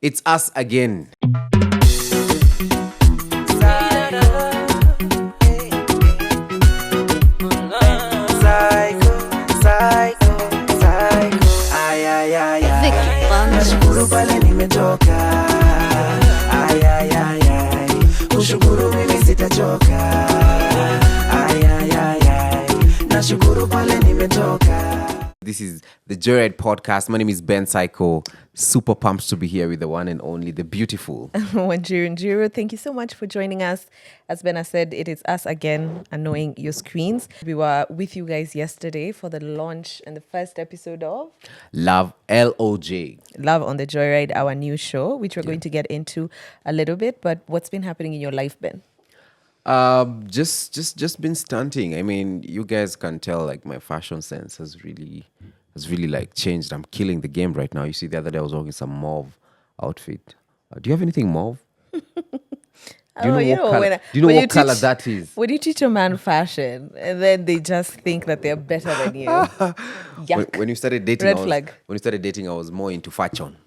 It's us again. Nashukuru pale nimetoka. Ay ay ay ay. Kushukuru mimi sitachoka. Ay ay ay ay. Nashukuru pale nimetoka. This is the Joyride podcast. My name is Ben Psycho. Super pumped to be here with the one and only, the beautiful Wanjiru. Thank you so much for joining us. As Benna said, it is us again, annoying your screens. We were with you guys yesterday for the launch and the first episode of Love LOJ. Love on the Joyride, our new show, which we're going to get into a little bit. But what's been happening in your life, Ben? Just been stunting. I mean, you guys can tell like my fashion sense has really like changed. I'm killing the game right now. You see, the other day I was wearing some mauve outfit. Do you have anything mauve? Do you know what color that is? When you teach a man fashion, and then they just think that they're better than you. Yuck. When you started dating, Red flag. When you started dating, I was more into fashion.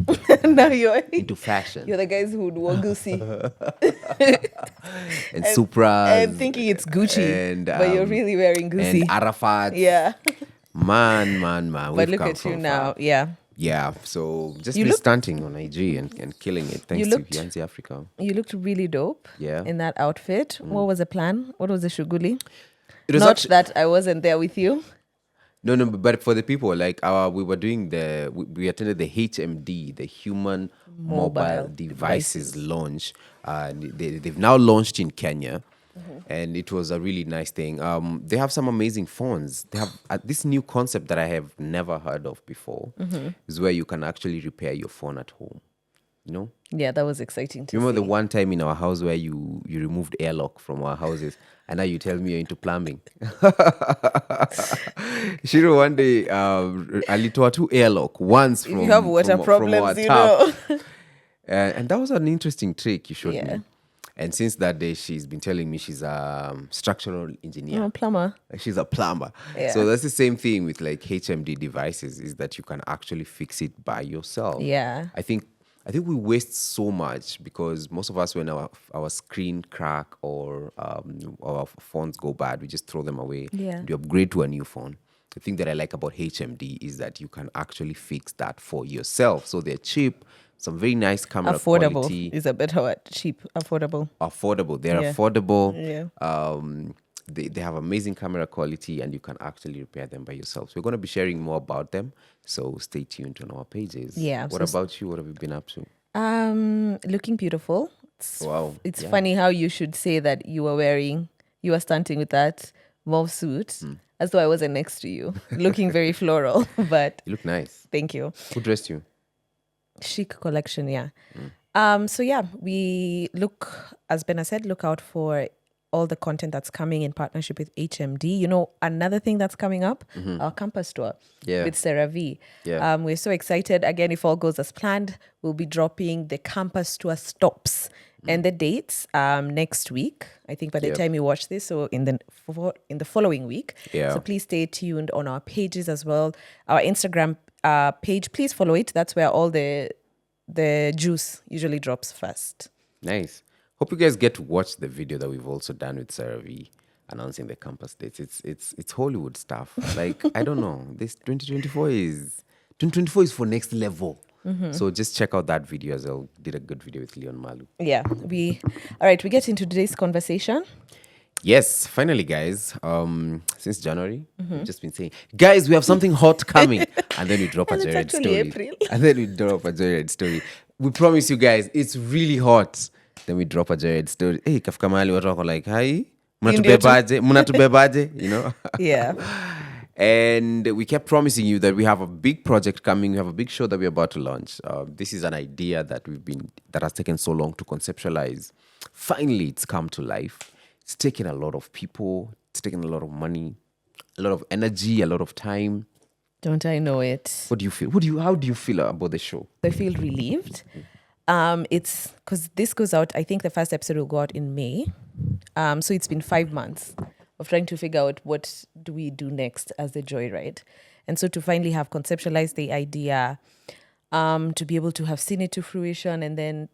Now you're Into fashion. You're the guys who would wear Gucci and Supras. and thinking it's Gucci, and, but you're really wearing Gucci. And Arafat. Yeah. Man. But We've look come at you from now. far. Yeah. Yeah, so just You been look- stunting on IG and killing it. Thanks to Yanzi Africa. You looked really dope Yeah. in that outfit. What was the plan? What was the shuguli? It was Not actu- that I wasn't there with you. No, but for the people, like we were doing we attended the HMD, the Human Mobile Devices launch. They've now launched in Kenya. And it was a really nice thing. They have some amazing phones. They have this new concept that I have never heard of before, is where you can actually repair your phone at home. You know? Yeah, that was exciting to Remember see. the one time in our house where you removed airlock from our houses, and now you tell me you're into plumbing. Shiro, one day, alitoa two airlock once If from you have water from our problems, you tap. know. And that was an interesting trick you showed Yeah. me. And since that day, she's been telling me she's a structural engineer. Oh, plumber. She's a plumber. Yeah. So that's the same thing with like HMD devices, is that you can actually fix it by yourself. Yeah. I think we waste so much because most of us, when our screen crack or our phones go bad, we just throw them away. Yeah. And you upgrade to a new phone. The thing that I like about HMD is that you can actually fix that for yourself. So they're cheap, some very nice camera Affordable quality. is a better word. Cheap, affordable. Affordable. They're Yeah. affordable. Yeah. They have amazing camera quality, and you can actually repair them by yourself. So we're going to be sharing more about them. So stay tuned on our pages. Yeah, What so about you? What have you been up to? Looking beautiful. Wow. It's Yeah. funny how you should say that you were stunting with that mauve suit as though I wasn't next to you. Looking very floral, but You look nice. thank you. Who dressed you? Chic collection, yeah. So yeah, we look, as Benna said, look out for all the content that's coming in partnership with HMD. You know, another thing that's coming up, our campus tour Yeah. with Sarah V. Yeah. We're so excited. Again, if all goes as planned, we'll be dropping the campus tour stops and the dates next week. I think by the Yep. time you watch this, so in the following week. Yeah. So please stay tuned on our pages as well. Our Instagram page, please follow it. That's where all the juice usually drops first. Nice. Hope you guys get to watch the video that we've also done with Sarah V announcing the campus dates. It's Hollywood stuff. Like, I don't know. This 2024 is for next level. So just check out that video as well. Did a good video with Leon Malu. Yeah, all right, we get into today's conversation. Yes, finally, guys. Since January, we've just been saying, guys, we have something hot coming. And then we drop a And it's Jared actually story. April. And then we drop a Jared story. We promise you guys, it's really hot. Then we drop a Jared story. Hey, kafika mahali watu wako like, hi, mnatubebaje, you know? Yeah. And we kept promising you that we have a big project coming. We have a big show that we're about to launch. This is an idea that has taken so long to conceptualize. Finally, it's come to life. It's taken a lot of people. It's taken a lot of money, a lot of energy, a lot of time. Don't I know it? What do you feel? How do you feel about the show? I feel relieved. It's because this goes out, I think the first episode will go out in May. So it's been 5 months of trying to figure out what do we do next as the Joyride. And so to finally have conceptualized the idea, to be able to have seen it to fruition and then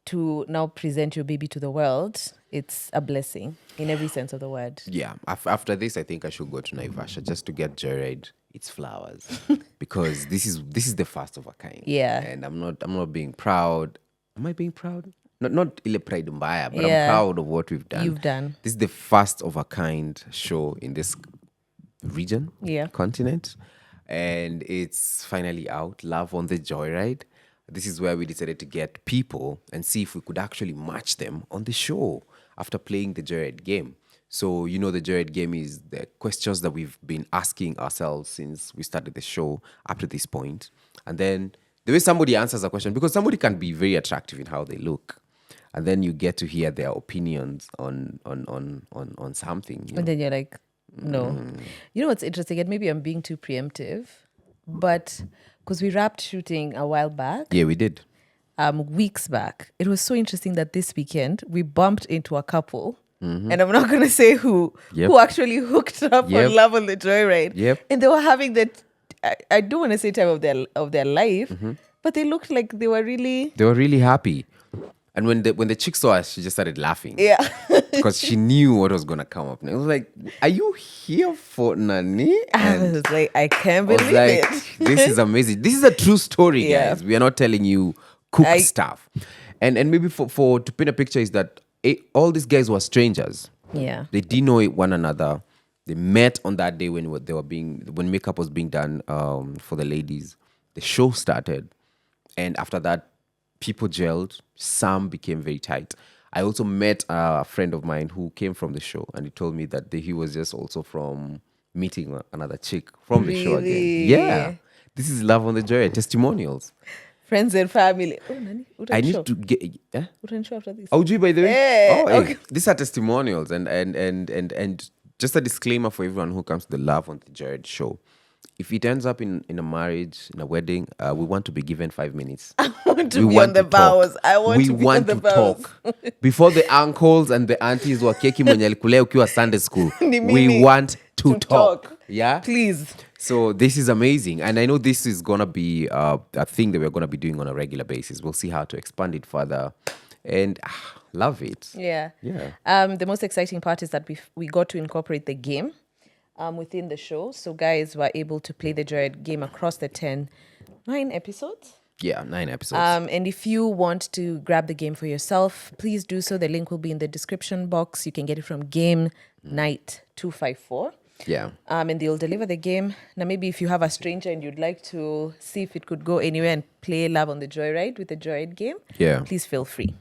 to now present your baby to the world, it's a blessing in every sense of the word. Yeah. After this, I think I should go to Naivasha just to get Jared its flowers because this is the first of a kind. Yeah. And I'm not being proud. Am I being proud? Not ile pride mbaya, but Yeah. I'm proud of what we've done. You've done. This is the first of a kind show in this region, Yeah. continent, and it's finally out. Love on the Joyride. This is where we decided to get people and see if we could actually match them on the show after playing the Joyride game. So, the Joyride game is the questions that we've been asking ourselves since we started the show up to this point. And then the way somebody answers a question, because somebody can be very attractive in how they look. And then you get to hear their opinions on something. And then you're like, no. You know what's interesting? And maybe I'm being too preemptive, but because we wrapped shooting a while back, Yeah, we did. weeks back, it was so interesting that this weekend we bumped into a couple. And I'm not going to say who actually hooked up Yep. on Love on the Joyride. Yep. And they were having that, I don't want to say time of their life, but they looked like they were really, They were really happy. And when the chick saw us, she just started laughing. yeah. Because she knew what was going to come up. And I was like, are you here for Nani? I And was like, I can't I was believe like, it. this is amazing. This is a true story, Yeah. guys. We are not telling you cooked stuff. And maybe for to paint a picture is that all these guys were strangers. Yeah. They didn't know one another. They met on that day when makeup was being done for the ladies. The show started. And after that, people gelled. Some became very tight. I also met a friend of mine who came from the show, and he told me that he was just also from meeting another chick from the show again. Really? Yeah. This is Love on the Joy, testimonials. Friends and family. Oh, Nani, I need to get... Eh? show after this. OG, by the way? Hey, oh, okay. These are testimonials, and just a disclaimer for everyone who comes to the Love on the Jared show. If it ends up in a marriage, in a wedding, we want to be given 5 minutes. I want to We be want on the to talk. vows. I want We to be want on the to vows. talk. Before the uncles and the aunties were keki mwenye alikulea ukiwa Sunday school, Ni we mimi want to to talk. talk. Yeah? Please. So this is amazing. And I know this is going to be a thing that we're going to be doing on a regular basis. We'll see how to expand it further. And love it. Yeah. Yeah. The most exciting part is that we got to incorporate the game within the show. So guys were able to play the Jared game across the 9 episodes. Yeah, 9 episodes. And if you want to grab the game for yourself, please do so. The link will be in the description box. You can get it from Game Night 254. Yeah. And they'll deliver the game. Now, maybe if you have a stranger and you'd like to see if it could go anywhere and play Love on the Joyride with the Joyride game, Yeah. please feel free.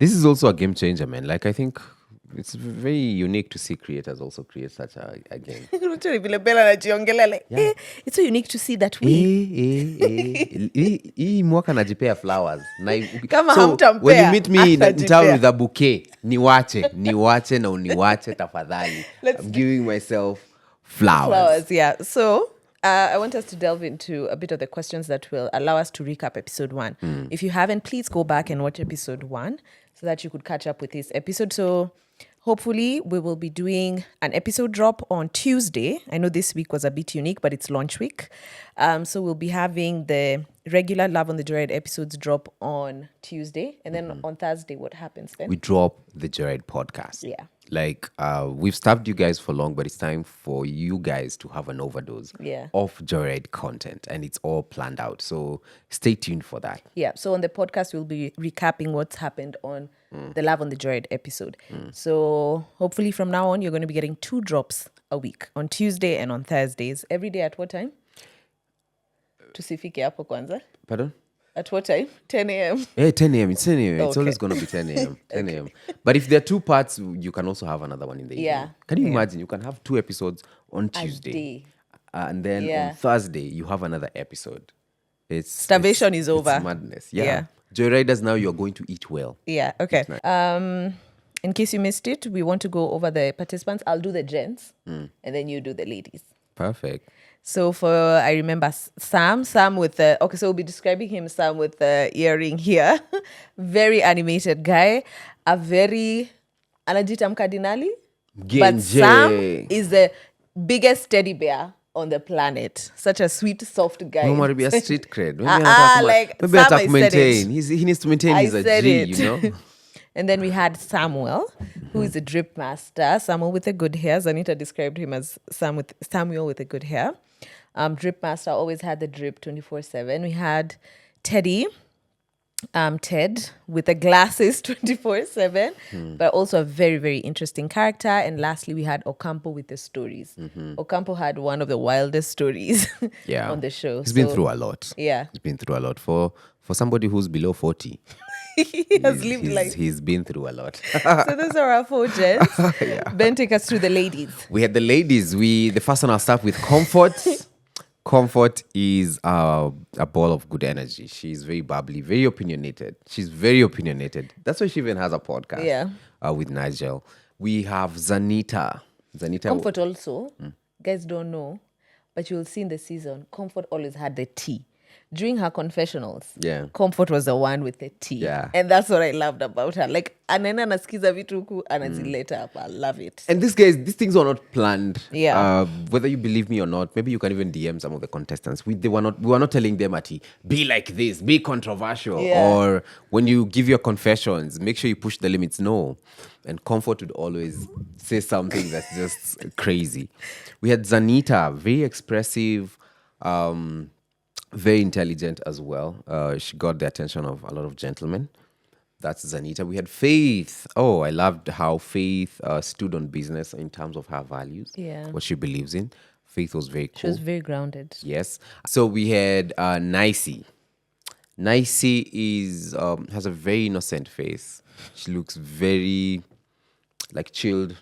This is also a game changer, man. Like, I think it's very unique to see creators also create such a game. It's so unique to see that we... Hii mwaka najipea flowers. Kama So, hamtampea, when you meet me in town atajipea. with a bouquet, niwache na uniwache tafadhali. I'm giving myself flowers. Yeah. So I want us to delve into a bit of the questions that will allow us to recap episode 1. If you haven't, please go back and watch episode 1 so that you could catch up with this episode. So hopefully we will be doing an episode drop on Tuesday. I know this week was a bit unique, but it's launch week. So we'll be having the regular Love on the Joyride episodes drop on Tuesday. And then on Thursday, what happens then? We drop the Jared podcast. Yeah. Like, we've stabbed you guys for long, but it's time for you guys to have an overdose of Jared content. And it's all planned out. So stay tuned for that. Yeah, so on the podcast, we'll be recapping what's happened on the Love on the Joyride episode. So hopefully from now on, you're going to be getting 2 drops a week on Tuesday and on Thursdays. Every day at what time? Tusifike hapo kwanza. Pardon? At what time? 10 a.m. Hey, 10 a.m. It's 10 a.m. It's Okay. always going to be 10 a.m. 10 a.m. But if there are 2 parts, you can also have another one in the Yeah. evening. Can you imagine? You can have 2 episodes on Tuesday. day. And then Yeah. on Thursday, you have another episode. Starvation is over. It's madness. Yeah. Yeah. Joyriders, now you're going to eat well. Yeah, okay. In case you missed it, we want to go over the participants. I'll do the gents, and then you do the ladies. Perfect. So I remember Sam with the, okay, so we'll be describing him, Sam with the earring here. Very animated guy, a very, anajita mkardinali. But Genje. Sam is the biggest teddy bear on the planet. Such a sweet, soft guy. No more be a street cred. Maybe like maybe Sam, attack I said maintain. it. He needs to maintain. I He's a said G, it. you know. And then we had Samuel, who is a drip master. Samuel with a good hair. Zanita described him as Samuel with a good hair. Drip master, always had the drip 24/7. We had Teddy, Ted with the glasses 24/7, but also a very, very interesting character. And lastly, we had Ocampo with the stories. Ocampo had one of the wildest stories Yeah. on the show. He's been through a lot. Yeah. He's been through a lot. For somebody who's below 40. He has lived life. He's been through a lot. So those are our 4 gents. Ben, take us through the ladies. We had the ladies. The first one I'll start with Comfort. Comfort is a ball of good energy. She's very bubbly, very opinionated. She's very opinionated. That's why she even has a podcast. Yeah. With Nigel. We have Zanita. Comfort also, guys don't know, but you'll see in the season, Comfort always had the tea. During her confessionals, Yeah. Comfort was the one with the tea. Yeah. And that's what I loved about her. Like, anena nasikiza vitu huku, anazileta hapa. I love it. And these things were not planned. Yeah. Whether you believe me or not, maybe you can even DM some of the contestants. We were not telling them be like this, be controversial, Yeah. or when you give your confessions, make sure you push the limits. No. And Comfort would always say something that's just crazy. We had Zanita, very expressive, very intelligent as well. She got the attention of a lot of gentlemen. That's Zanita. We had Faith. Oh, I loved how Faith stood on business in terms of her values, Yeah. what she believes in. Faith was very cool. She was very grounded. Yes. So we had Nicey. Nicey has a very innocent face. She looks very chilled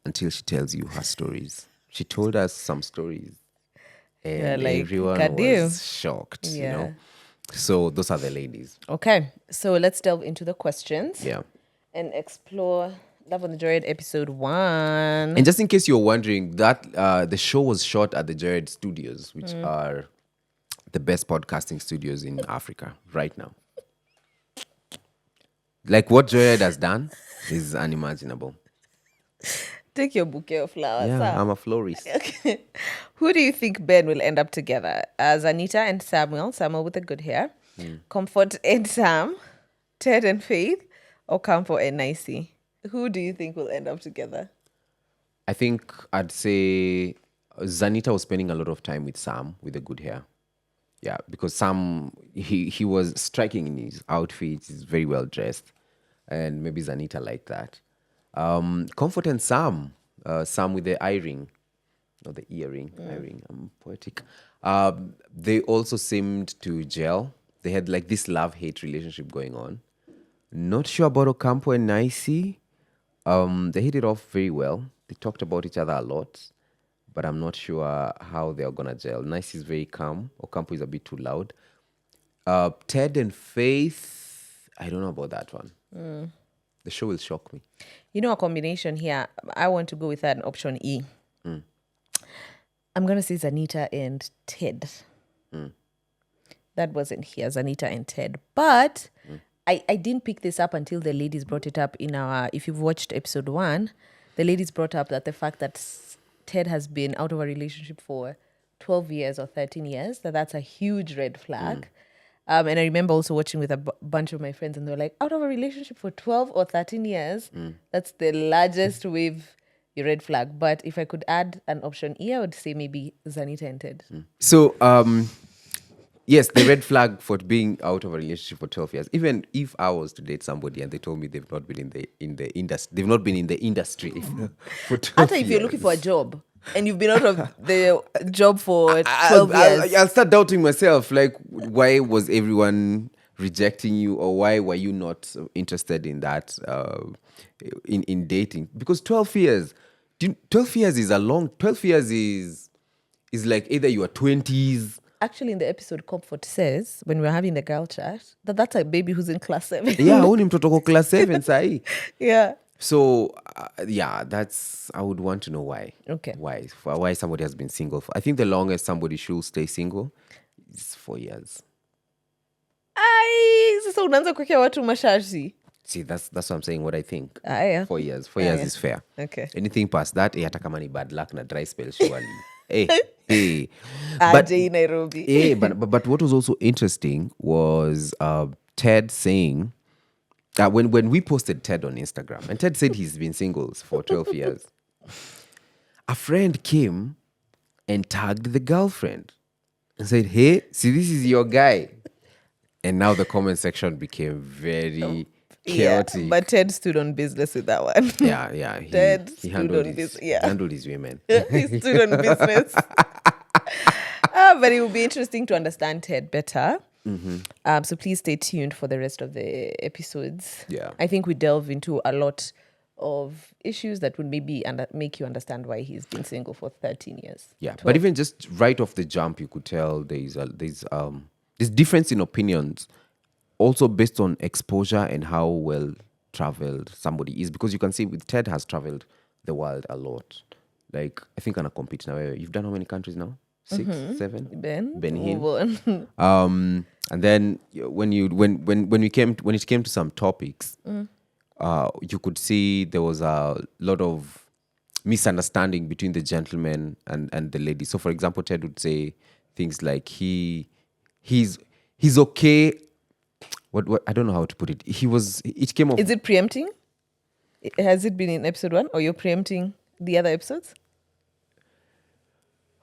until she tells you her stories. She told us some stories. And everyone was shocked, you Yeah. know. So those are the ladies. Okay, so let's delve into the questions. Yeah. And explore Love on the Jared episode 1. And just in case you're wondering, that the show was shot at the Jared Studios, which are the best podcasting studios in Africa right now. Like what Jared has done is unimaginable. Take your bouquet of flowers. Yeah, huh? I'm a florist. Who do you think Ben will end up together? Anita and Samuel with the good hair. Comfort and Sam. Ted and Faith. Or Campo and Nicey? Who do you think will end up together? I think I'd say Zanita was spending a lot of time with Sam with the good hair. Yeah, because Sam, he was striking in his outfits. He's very well dressed. And maybe Zanita liked that. Comfort and Sam. Sam with the eye ring. Not the earring. Eye ring. I'm poetic. They also seemed to gel. They had this love-hate relationship going on. Not sure about Ocampo and Nicey. They hit it off very well. They talked about each other a lot. But I'm not sure how they're going to gel. Nicey is very calm. Ocampo is a bit too loud. Ted and Faith, I don't know about that one. The show will shock me. You know, a combination here, I want to go with an option E. I'm going to say Zanita and Ted. That wasn't here, Zanita and Ted. But I didn't pick this up until the ladies brought it up in our, if you've watched episode 1, the ladies brought up that the fact that Ted has been out of a relationship for 12 years or 13 years, that's a huge red flag. And I remember also watching with a bunch of my friends, and they were like, out of a relationship for 12 or 13 years, that's the largest wave, your red flag. But if I could add an option E, I would say maybe Zanita and Ted. So, yes, the red flag for being out of a relationship for 12 years. Even if I was to date somebody and they told me they've not been in the industry, they've not been in the industry for 12 After if you're looking for a job and you've been out of the job for 12 years. I'll start doubting myself. Why was everyone rejecting you, or why were you not interested in that, in dating? Because 12 years, 12 years is a long, 12 years is like either you are 20s. Actually, in the episode, Comfort says, when we were having the girl chat, that's a baby who's in class 7. Yeah, huyu ni mtoto kwa class 7 sahi. Yeah. So, I would want to know why. Okay. Why somebody has been single. I think the longest somebody should stay single is 4 years. Sasa unaanza kuwekea watu masharti. See, that's what I'm saying, what I think. Yeah. 4 years. 4 years is fair. Okay. Anything past that, hata kama ni bad luck na dry spell, surely. Hey. But RJ Nairobi. but what was also interesting was Ted saying that when we posted Ted on Instagram, and Ted said he's been single for 12 years, a friend came and tagged the girlfriend and said, "Hey, see, this is your guy." And now the comment section became very Yeah, chaotic. but Ted stood on business with that one. Yeah. Ted He stood handled on his this. Yeah. handled his women. He stood on business. But it will be interesting to understand Ted better. So please stay tuned for the rest of the episodes. Yeah. I think we delve into a lot of issues that would maybe make you understand why he's been single for 13 years. Yeah, 12. but even just right off the jump, you could tell there's difference in opinions, also based on exposure and how well traveled somebody is. Because you can see with Ted has traveled the world a lot. Like I think on a compete now, you've done how many countries now? 6, 7. Ben, him. move on. And then when it came to some topics, you could see there was a lot of misunderstanding between the gentleman and the lady. So, for example, Ted would say things like he's okay. What I don't know how to put it. It came off. Is it preempting? Has it been in episode 1 or you're preempting the other episodes?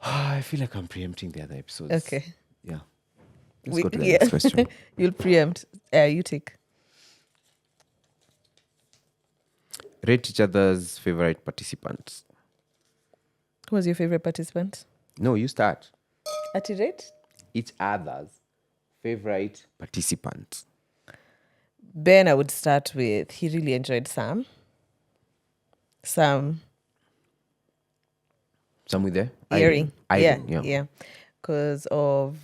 I feel like I'm preempting the other episodes. Okay. Yeah. Let's go to the next question. You'll preempt. You take. Rate each other's favorite participants. Who was your favorite participant? No, you start. At a rate? Each other's favorite participants. Ben, I would start with, he really enjoyed Sam. Sam. Some with there? Earring. Irene, Yeah. Because of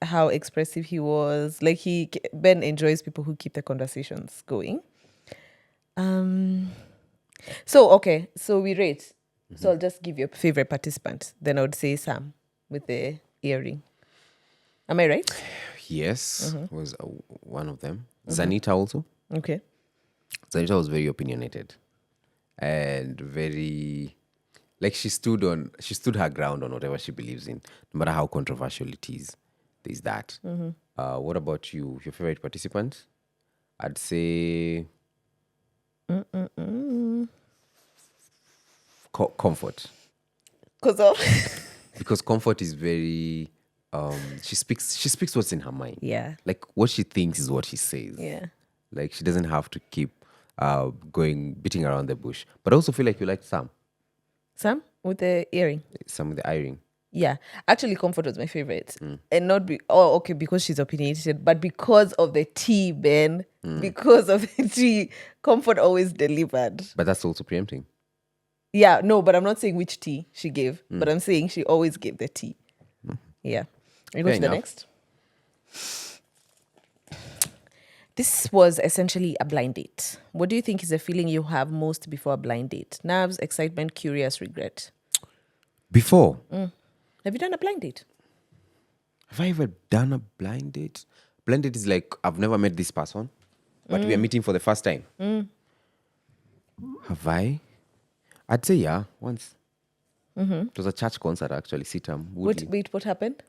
how expressive he was. Like Ben enjoys people who keep the conversations going. So we rate. So I'll just give you a favorite participant. Then I would say Sam with the earring. Am I right? Yes, was one of them. Zanita also. Okay. Zanita was very opinionated and very, like she stood her ground on whatever she believes in, no matter how controversial it is. There's that. What about you? Your favorite participant? I'd say Comfort. Because Comfort is very she speaks what's in her mind. Yeah. Like what she thinks is what she says. Yeah. Like she doesn't have to keep beating around the bush. But I also feel like you like Sam Sam with the earring. with the earring. Yeah. Actually, Comfort was my favorite. And not because she's opinionated, but because of the tea, Ben. Because of the tea, Comfort always delivered. But that's also preempting. Yeah, no, but I'm not saying which tea she gave, but I'm saying she always gave the tea. Yeah. We go Fair to the enough. next. This was essentially a blind date. What do you think is the feeling you have most before a blind date? Nerves, excitement, curious, regret. Before, Have you done a blind date? have I ever done a blind date? Blind date is like I've never met this person, but we are meeting for the first time. Have I? I'd say yeah, once. It was a church concert actually, Sitam. What happened?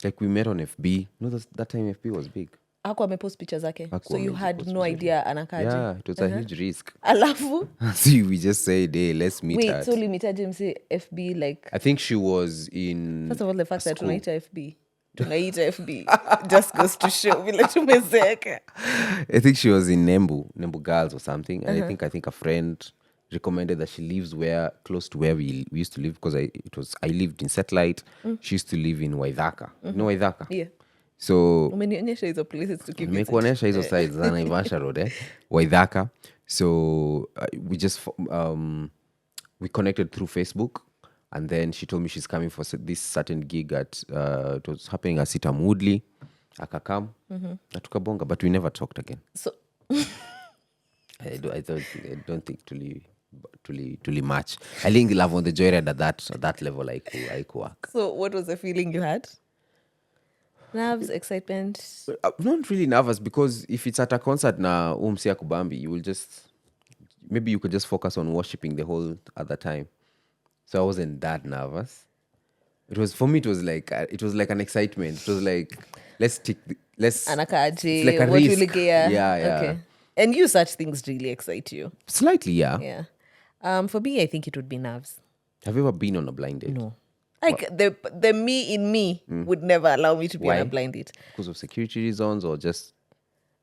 Like we met on FB. No, that time FB was big. Hakuwa amepost picha zake. Hakuwa So you had amepost no picha idea anakaje. Yeah, it was a huge risk. Alafu? See, we just said, hey, let's meet Wait, at. so limitaje mse FB like... I think she was in. First of all, the fact that school. tunaita FB. Tunaita FB just goes to show vile tumezeka. I think she was in Nembu Girls or something. And I think a friend recommended that she lives close to where we used to live because I lived in Satellite. She used to live in Waithaka. You know Waithaka? Yeah. So Umenionyesha hizo places to keep nimekuonesha hizo sides za Naivasha Road, Waithaka. So we just we connected through Facebook, and then she told me she's coming for this certain gig at it was happening at Sitam Woodley. Akakam na tukabonga, but we never talked again. So I don't think truly much. I think love on the joyride at that level I could work. So what was the feeling you had? Nerves, excitement. I'm not really nervous because if it's at a concert na umsia kubambi, maybe you could just focus on worshiping the whole other time. So I wasn't that nervous. It was for me. It was like an excitement. It was like let's. It's like Anakaji, a what will risk. you get? Yeah. Okay. And you, such things really excite you. Slightly, yeah. Yeah. For me, I think it would be nerves. Have you ever been on a blind date? No. Like the me in me would never allow me to be on Why? a blind date. Because of security reasons or just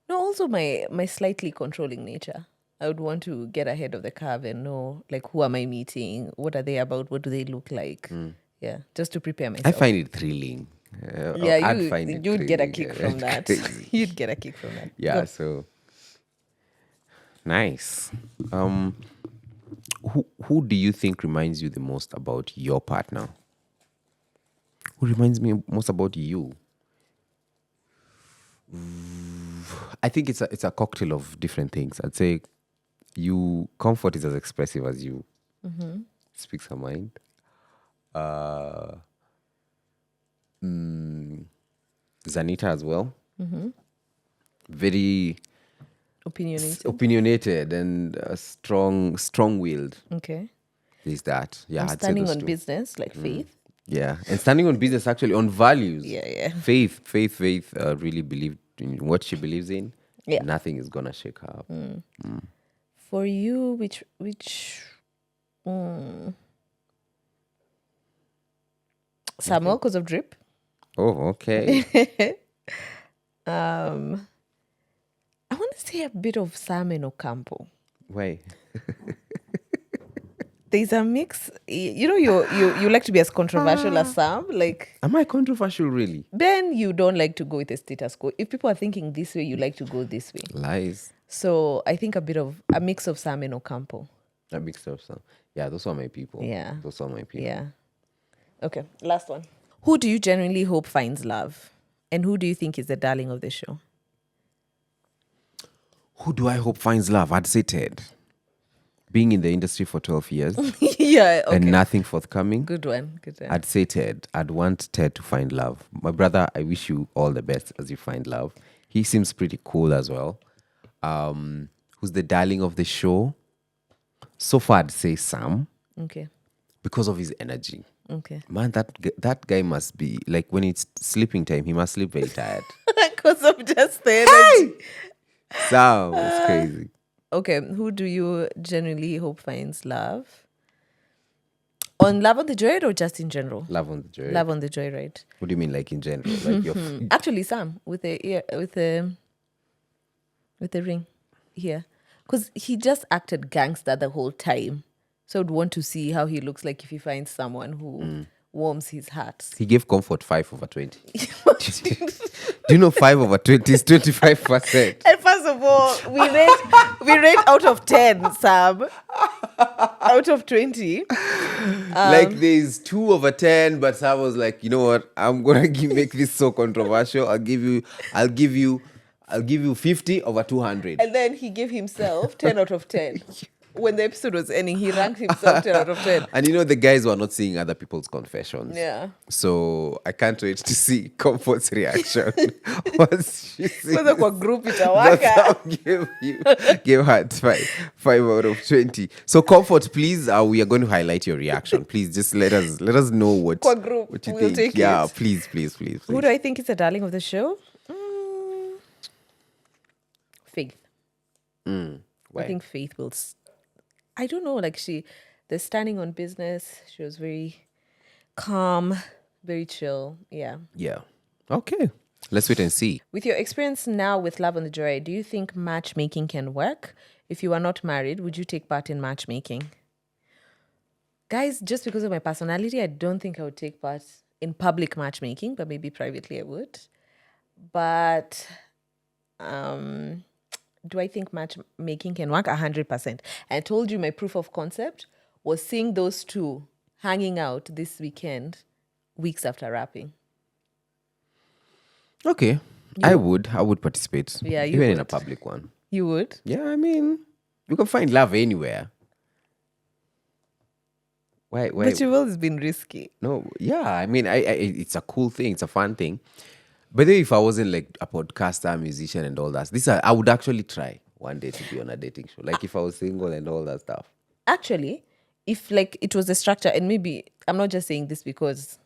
No, also my slightly controlling nature. I would want to get ahead of the curve and know like who am I meeting? What are they about? What do they look like? Yeah, just to prepare I myself. find it thrilling. Yeah, I'd find it you'd get a thrilling. kick Yeah, from that. crazy. You'd get a kick from that. Yeah, Go. so nice. Who do you think reminds you the most about your partner? Who reminds me most about you? I think it's a cocktail of different things. I'd say you comfort is as expressive as you. Speaks her mind. Zanita as well. Very opinionated and strong-willed. Okay. Is that? Yeah, I'm I'd say standing those on two. business, like faith. Yeah, and standing on business actually on values. Yeah. Faith. Really believed in what she believes in. Yeah. Nothing is gonna shake her up. For you, which Samuel, because of drip. Oh, okay. I want to say a bit of Sam and Ocampo. Why? There's a mix. You know, you like to be as controversial as Sam. Like Am I controversial? Really? Ben, you don't like to go with the status quo. If people are thinking this way, you like to go this way. Lies. So I think a mix of Sam and Ocampo. That makes sense. Yeah, those are my people. Yeah. Those are my people. Yeah. Okay, last one. Who do you genuinely hope finds love? And who do you think is the darling of the show? Who do I hope finds love? I'd say Ted. Being in the industry for 12 years Yeah, okay. and nothing forthcoming. Good one. I'd say Ted. I'd want Ted to find love. My brother, I wish you all the best as you find love. He seems pretty cool as well. Who's the darling of the show? So far, I'd say Sam Okay. because of his energy. Okay. Man, that guy must be, like, when it's sleeping time, he must sleep very tired. Because of just the energy. Sam, it's crazy. Okay, who do you genuinely hope finds love? On Love on the Joyride or just in general? Love on the journey. Love on the Joyride. What do you mean, like in general? Like your Actually, Sam with the ring here, because he just acted gangster the whole time. So I'd want to see how he looks like if he finds someone who warms his heart. He gave comfort 5/20. Do you know 5/20 is 25%? And first of all, we rate out of 10, Sam. Out of 20. Like there's 2/10, but Sam was like, you know what? I'm gonna make this so controversial. I'll give you 50/200. And then he gave himself 10 out of 10. When the episode was ending, he ranked himself 10 out of 10. And you know the guys were not seeing other people's confessions. Yeah. So I can't wait to see Comfort's reaction. Once she sees Kwanza kwa group that itawaka. Sam gave her 5/20. So Comfort, please, we are going to highlight your reaction. Please just let us know what Kwa group, what you we'll think. take Yeah, it. please. Who do I think is the darling of the show? Faith. I Why? think Faith will. I don't know. Like they're standing on business. She was very calm, very chill. Yeah. Yeah. Okay. Let's wait and see. With your experience now with Love on the Joy, do you think matchmaking can work? If you are not married, would you take part in matchmaking? Guys, just because of my personality, I don't think I would take part in public matchmaking, but maybe privately I would. But do I think matchmaking can work? 100%. I told you my proof of concept was seeing those two hanging out this weekend, weeks after wrapping. Okay. I would participate. Yeah, you even in a would. public one. You would? Yeah, I mean, you can find love anywhere. Why? But your world has been risky. No, yeah. I mean, I it's a cool thing. It's a fun thing. But then if I wasn't like a podcaster, musician, and all that, I would actually try one day to be on a dating show. Like if I was single and all that stuff. Actually, if like it was a structure, and maybe I'm not just saying this because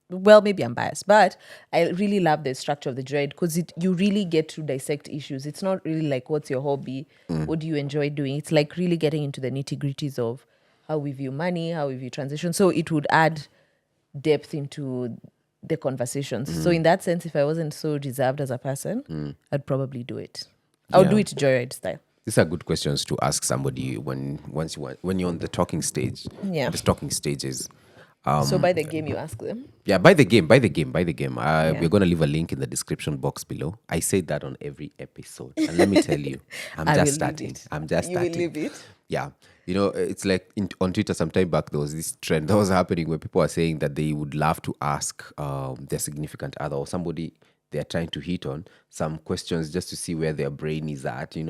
well, maybe I'm biased, but I really love the structure of the Joyride because you really get to dissect issues. It's not really like, what's your hobby? What do you enjoy doing? It's like really getting into the nitty gritties of how we view money, how we view transition. So it would add depth into the conversations. So in that sense, if I wasn't so reserved as a person, I'd probably do it. I would do Yeah. it Joyride style. These are good questions to ask somebody when you're on the talking stage. Yeah. The talking stages. So by the game, you ask them. Yeah, buy the game. Yeah. We're gonna leave a link in the description box below. I say that on every episode, and let me tell you, I'm I just will leave starting. it. I'm just You will starting. leave it? Yeah, it's like on Twitter sometime back there was this trend that was happening where people are saying that they would love to ask their significant other or somebody they're trying to hit on some questions just to see where their brain is at. And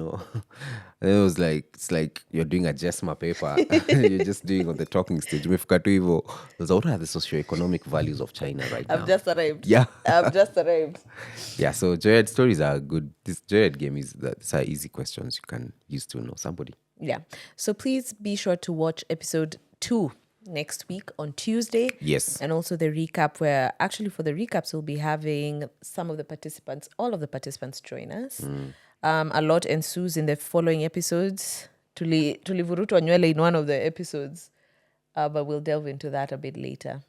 it was like it's like you're doing a JESMA paper. You're just doing on the talking stage. Umefika tu hivyo, there's what are the socioeconomic values of China right now? I've just arrived. Yeah. I've just arrived. Yeah, so Jared stories are good. This Jared game these are easy questions you can use to know somebody. Yeah. So please be sure to watch episode 2 next week on Tuesday. Yes. And also the recap, where actually for the recaps, we'll be having all of the participants join us. A lot ensues in the following episodes. Tulivurutwa nywele in one of the episodes. But we'll delve into that a bit later.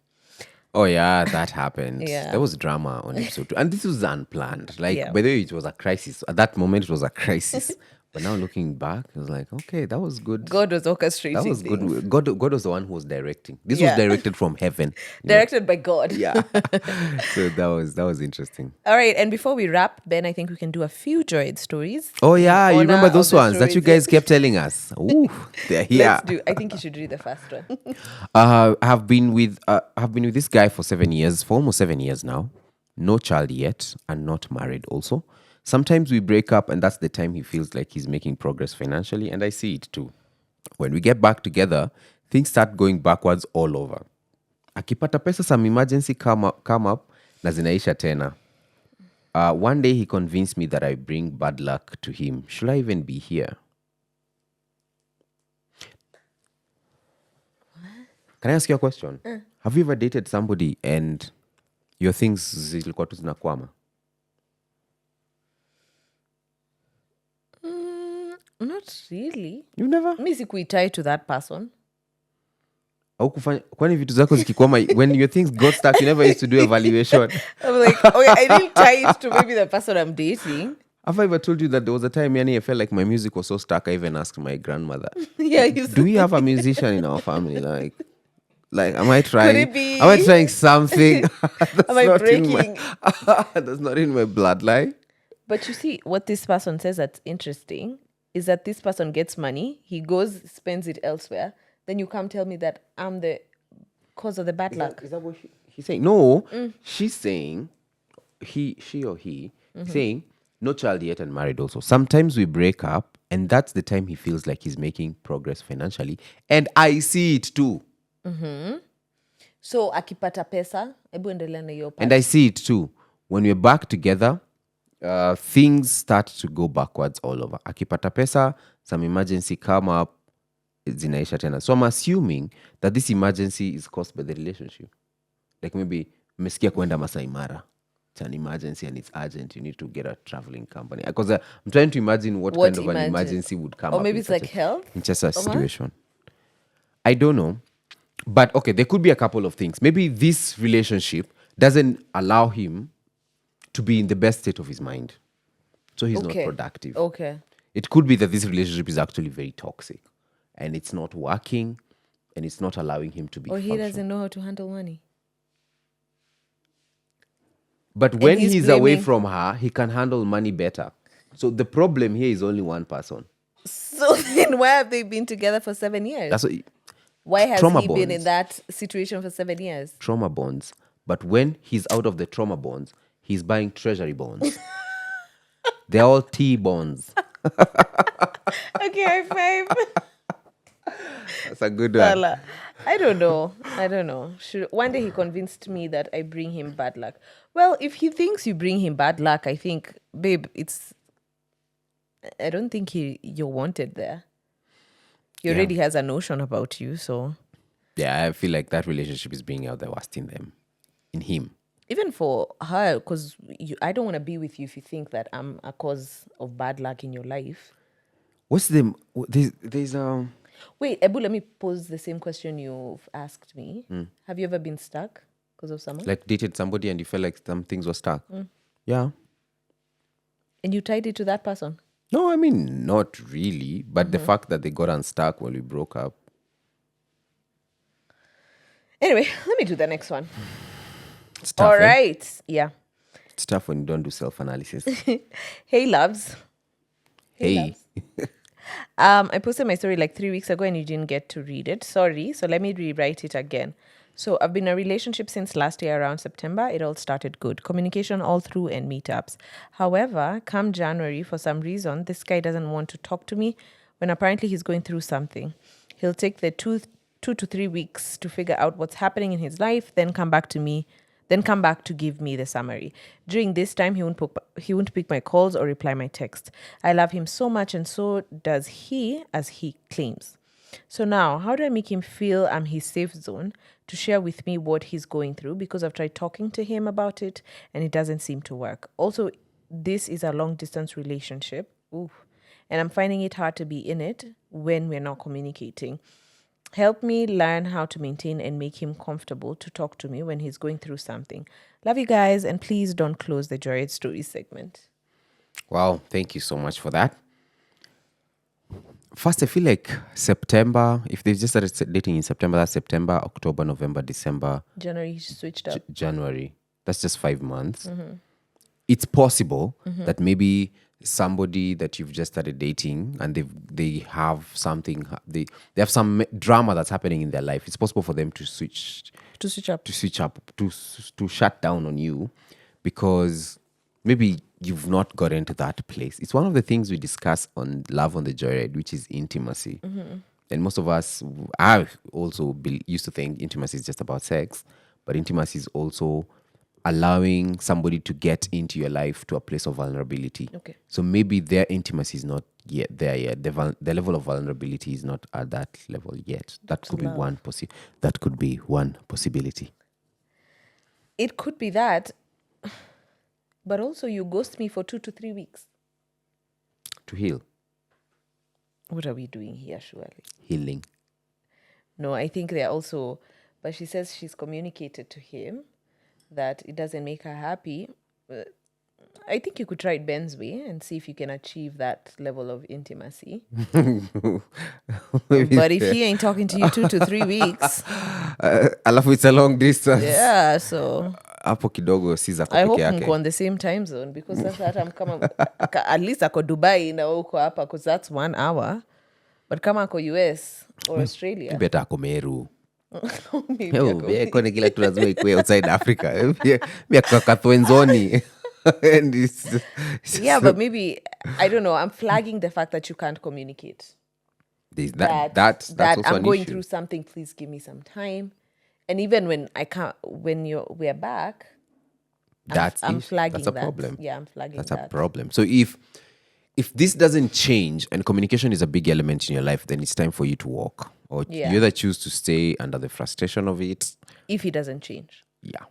Oh yeah, that happened. Yeah. There was drama on episode 2. And this was unplanned. Like Yeah. by the way, it was a crisis. At that moment it was a crisis. But now looking back, it was like, okay, that was good. God was orchestrating That was things. good. God was the one who was directing. This Yeah. was directed from heaven. Directed by God. Yeah. So that was interesting. All right. And before we wrap, Ben, I think we can do a few Joyride stories. Oh yeah, you honor remember of those the ones that you stories. guys kept telling us? Ooh, they're here. Let's do. I think you should read the first one. I've been with this guy for almost 7 years now. No child yet, and not married also. Sometimes we break up, and that's the time he feels like he's making progress financially, and I see it too. When we get back together, things start going backwards all over. Akipata pesa, some emergency come up, na zinaisha tena. One day he convinced me that I bring bad luck to him. Should I even be here? Can I ask you a question? Have you ever dated somebody and your things zilikuwa tu zinakwama? Not really. You never? Mi sikuitie to that person. Kwani vitu zako zikikwama, when your things got stuck, you never used to do evaluation? I'm like, okay, I didn't tie it to maybe the person I'm dating. Have I ever told you that there was a time, I felt like my music was so stuck, I even asked my grandmother, Yeah, you do we have a musician in our family? Like, am I trying? it be? Am I trying something? That's Am I not in breaking? that's not in my bloodline. But you see, what this person says that's interesting is that this person gets money, he goes, spends it elsewhere. Then you come tell me that I'm the cause of the bad luck. Is that what he's saying? No, she's saying, she or he, saying, no child yet and married also. Sometimes we break up, and that's the time he feels like he's making progress financially. And I see it too. So akipata pesa, hebu endelea na hiyo part. And I see it too. When we're back together, things start to go backwards all over. Akipata pesa, some emergency come up, zinaisha tena. So I'm assuming that this emergency is caused by the relationship. Like maybe mmesikia kwenda Masai Mara. It's an emergency and it's urgent. You need to get a traveling company. Because I'm trying to imagine what kind of an emergency would come up. Or maybe it's like health? In just a situation. I don't know. But okay, there could be a couple of things. Maybe this relationship doesn't allow him to be in the best state of his mind. So he's not productive. Okay. It could be that this relationship is actually very toxic and it's not working and it's not allowing him to be Or he functional. doesn't know how to handle money. But when he's he's away blaming- from her, he can handle money better. So the problem here is only one person. So then why have they been together for 7 years? That's what, Why has trauma he been bonds. in that situation for 7 years? trauma bonds. But when he's out of the trauma bonds, he's buying treasury bonds. They're all T bonds. Okay, high five. That's a good one. Sala. I don't know. One day he convinced me that I bring him bad luck. Well, if he thinks you bring him bad luck, I think, babe, I don't think you're wanted there. He already has a notion about you, so. Yeah, I feel like that relationship is bringing out the worst in them. in him. Even for her, because I don't want to be with you if you think that I'm a cause of bad luck in your life. What's the there's Wait, Ebu, let me pose the same question you've asked me. Have you ever been stuck because of someone? like dated somebody and you felt like some things were stuck? Yeah. And you tied it to that person? No, I mean not really, but the fact that they got unstuck when we broke up. Anyway, let me do the next one. It's tough. All right. Yeah. It's tough when you don't do self-analysis. Hey, loves. Hey. I posted my story like 3 weeks ago and you didn't get to read it. Sorry. So let me rewrite it again. So I've been in a relationship since last year around September. It all started good. Communication all through and meetups. However, come January, for some reason, this guy doesn't want to talk to me when apparently he's going through something. He'll take the 2 to 3 weeks to figure out what's happening in his life, then come back to give me the summary. During this time, he won't pick my calls or reply my text. I love him so much, and so does he, as he claims. So now, how do I make him feel I'm his safe zone to share with me what he's going through? Because I've tried talking to him about it, and it doesn't seem to work. Also, this is a long distance relationship. Ooh. And I'm finding it hard to be in it when we're not communicating. Help me learn how to maintain and make him comfortable to talk to me when he's going through something. Love you guys, and please don't close the Joyed Stories segment. Wow, thank you so much for that. First, I feel like September, if they just started dating in September, that's September, October, November, December, January he switched up. January. That's just 5 months. It's possible that maybe somebody that you've just started dating and they have something, they have some drama that's happening in their life. It's possible for them to switch up, to shut down on you because maybe you've not gotten to that place. It's one of the things we discuss on Love on the Joyride, which is intimacy. And most of us, I also used to think intimacy is just about sex, but intimacy is also allowing somebody to get into your life to a place of vulnerability. Okay. So maybe their intimacy is not yet there yet. The level of vulnerability is not at that level yet. That could be one possibility. It could be that, but also you ghost me for 2 to 3 weeks. To heal. What are we doing here, surely? Healing. No, I think they're also, but she says she's communicated to him that it doesn't make her happy. I think you could try it Ben's way and see if you can achieve that level of intimacy. But if he ain't talking to you 2 to 3 weeks, Alafu it's a long distance. yeah, so Hapo kidogo si za I hope peke yake. mko on the same time zone, because that's that I'm kama at least ako Dubai na uko hapa, because that's 1 hour. But kama ako US or Australia, Better ako Meru. maybe ako- Kone kila kitu lazima ikuwe outside Africa. Mia kwa Kathwenzoni. And it's yeah, but maybe I don't know. I'm flagging the fact that you can't communicate. that's that also I'm an going issue. through something. Please give me some time. And even when I can't, we're back, I'm flagging that's a that. problem. Yeah, I'm flagging That's that. a problem. So if this doesn't change and communication is a big element in your life, then it's time for you to walk. Or Yeah. you either choose to stay under the frustration of it. If he doesn't change. Yeah.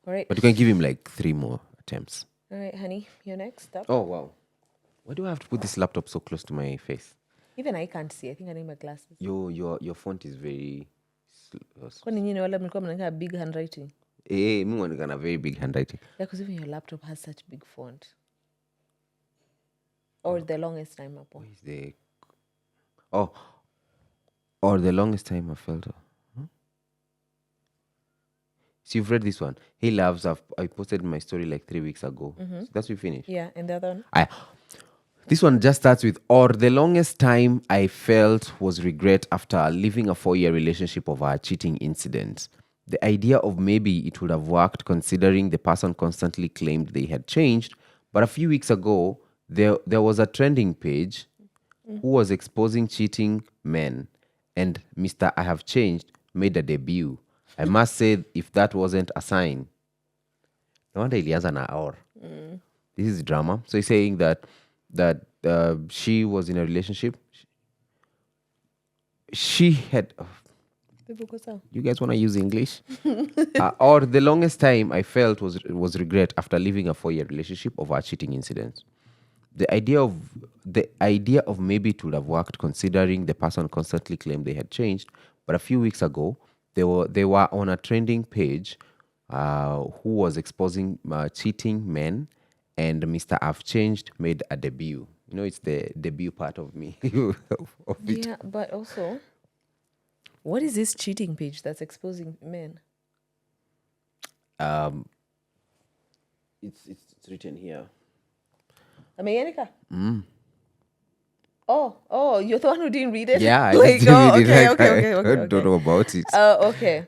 All right. But you can give him like 3 more attempts. All right, honey, you're next up. Oh, wow. Why do I have to put this laptop so close to my face? Even I can't see. I think I need my glasses. Your font is very... Kwani nyinyi wale mlikuwa mnaandika big handwriting? Me want a very big handwriting. Yeah, because even your laptop has such big font. Or the longest time upon. Is the... Oh. Or the longest time I felt... So you've read this one. Hey, loves, I posted my story like 3 weeks ago. So that's we finished. Yeah, and the other one? This one just starts with, or the longest time I felt was regret after leaving a 4-year relationship over a cheating incident. The idea of maybe it would have worked considering the person constantly claimed they had changed. But a few weeks ago, there was a trending page who was exposing cheating men. And Mr. I Have Changed made a debut. I must say, if that wasn't a sign. No wonder ilianza na or. This is drama. So he's saying that she was in a relationship. She had... You guys want to use English? Or the longest time I felt was regret after leaving a 4-year relationship over a cheating incident. The idea of maybe it would have worked considering the person constantly claimed they had changed, but a few weeks ago they were on a trending page who was exposing cheating men, and Mr. I've Changed made a debut. You know, it's the debut part of me of it. Yeah, but also, what is this cheating page that's exposing men? It's written here. America. Oh, you're the one who didn't read it? Yeah, I like, just didn't read it. okay. I don't know about it. Okay.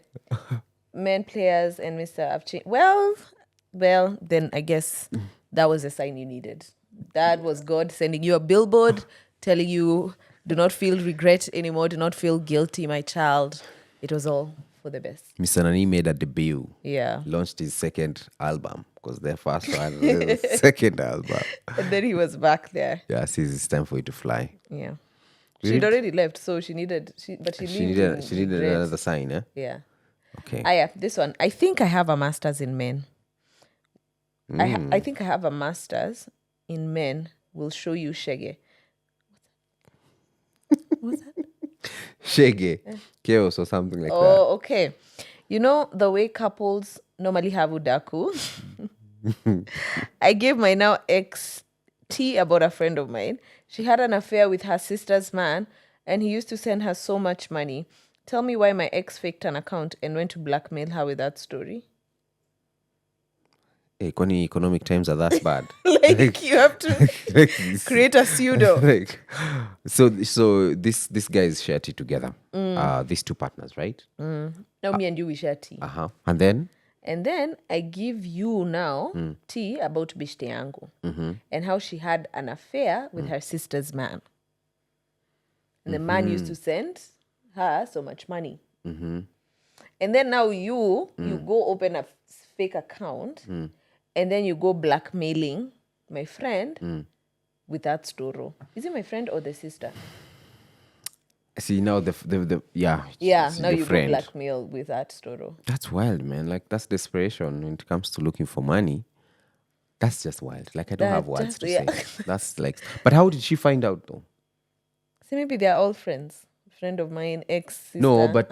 Men players and Mr. I've changed. Well, then I guess that was the sign you needed. That was God sending you a billboard telling you, do not feel regret anymore. Do not feel guilty, my child. It was all for the best. Mr. Nani made a debut. Yeah. Launched his second album because their first one was his second album. And then he was back there. Yeah, says it's time for you to fly. Yeah. Really? She'd already left, so she needed She needed another sign, eh? Yeah. Okay. Yeah, this one. I think I have a master's in men. I think I have a master's in men. Will show you shege. What's that? Shege. Chaos or something like that. Oh, okay. You know the way couples normally have udaku? I gave my now ex tea about a friend of mine. She had an affair with her sister's man, and he used to send her so much money. Tell me why my ex faked an account and went to blackmail her with that story. Hey, kwani economic times are that bad? Like you have to create a pseudo. So this guys share tea together. These two partners, right? Now me and you we share tea. And then And then I give you now tea about bishte yangu and how she had an affair with her sister's man. And the man used to send her so much money. And then now you go open a fake account and then you go blackmailing my friend with that story. Is it my friend or the sister? see now the Yeah, it's now the you friend. go blackmail with that story. That's wild, man. Like that's desperation when it comes to looking for money. That's just wild. Like I don't have words to say. That's like. But how did she find out though? So maybe they're all friends. Friend of mine, ex-sister. No, but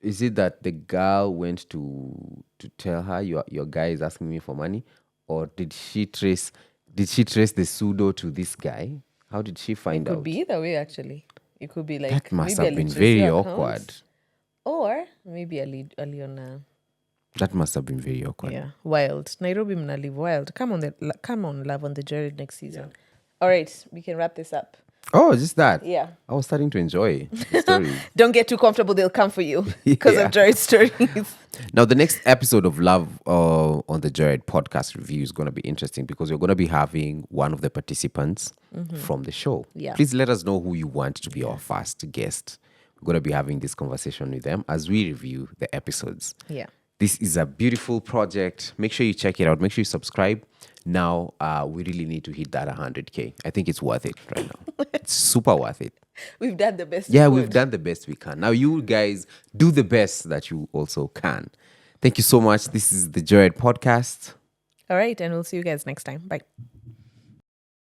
is it that the girl went to tell her your guy is asking me for money, or did she trace the pseudo to this guy? How did she find It out? could be either way, actually. It could be like That must maybe have a been literacy very account, awkward. or maybe a Leona. That must have been very awkward. Yeah, wild. Nairobi mna live wild. Come on, love on the journey next season. All right, we can wrap this up. Oh, just that. Yeah. I was starting to enjoy the story. Don't get too comfortable; they'll come for you because Yeah. of Jared's stories. Now, the next episode of Love on the Jared podcast review is going to be interesting because you're going to be having one of the participants from the show. Yeah. Please let us know who you want to be our first guest. We're going to be having this conversation with them as we review the episodes. Yeah. This is a beautiful project. Make sure you check it out. Make sure you subscribe. Now, we really need to hit that 100K. I think it's worth it right now. It's super worth it. We've done the best. Yeah, we we've could. done the best we can. Now, you guys do the best that you also can. Thank you so much. This is the Jared Podcast. All right, and we'll see you guys next time. Bye.